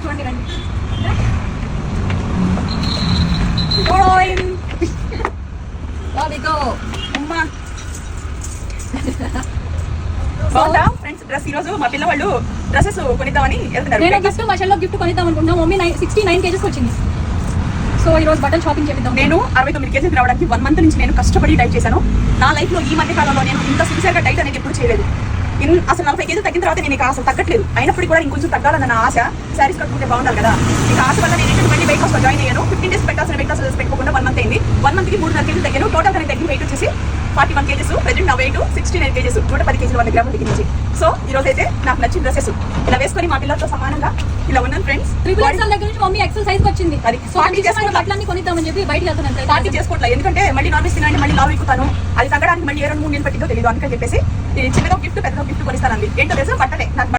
చూడండి రండి. అమ్మా బాగుందా ఫ్రెండ్స్ డ్రెస్? ఈ రోజు మా పిల్లవాళ్ళు డ్రెస్సెస్ కొనిద్దామని వెళ్తున్నారు. నేను గిఫ్ట్ మా షెల్లో గిఫ్ట్ కొనిద్దాం అనుకుంటున్నా. మమ్మీ 69 కేజెస్ వచ్చింది. సో ఈ రోజు బట్టలు షాపింగ్ చేద్దాం. నేను 69 కేజీస్ రావడానికి 1 మంత్ నుంచి నేను కష్టపడి డైట్ చేశాను. నా లైఫ్ లో ఈ మధ్య కాలంలో నేను ఇంత సిన్సియర్గా డైట్ అనేది ఎప్పుడు చేయలేదు. అసలు 40 కేజీలు తగ్గిన తర్వాత నేను ఇక అసలు తగ్గట్లేదు. అయినప్పటికీ కూడా ఇంకొంచెం తగ్గాలన్న నా ఆశ. శారీస్ కట్టుకుంటే బాగుండాలి కదా. ఇక ఆశ వల్ల నేను ఏంటంటే మళ్ళీ వెయిట్ లాస్ జాయిన్ అయ్యాను. 15 డేస్ పెట్టాల్సిన వెయిట్ లాస్ పెట్టుకోకుండా 1 మంత్ అయింది. 1 మంత్కి 3.5 కేజీలు తగ్గాను. టోటల్ గా తగ్గిన వెయిట్ వచ్చేసి 41 కేజెస్. ప్రెజెంట్ నా వెయిట్ 69 కేజెస్, 110 కేజీలు 100 గ్రాముల దగ్గర నుంచి. సో ఈ రోజు అయితే నాకు నచ్చిన డ్రెస్సెస్ ఇలా వేసుకొని మా పిల్లలతో సమానంగా ఇలా ఉన్నాను ఫ్రెండ్స్. దగ్గర నుంచి మమ్మీ ఎక్సర్సైజ్ వచ్చింది. అది పార్టీ చేసుకుంటే బట్టలన్నీ కొనిద్దామని చెప్పి బయటకు వెళ్తున్నాను. పార్టీ చేసుకోవట్లేదు, ఎందుకంటే మళ్ళీ నాన్ వెజ్ తినండి మళ్ళీ లావు ఎక్కుతాను. అది తగ్గడానికి మళ్ళీ 2-3 నెలలు పట్టిందో తెలియదు. అందుకని చెప్పేసి చిన్నగా గిఫ్ట్ పెద్దగా గిఫ్ట్ కొనిస్తానండి. ఏంటో తెలుసా? బట్టలే. నాకు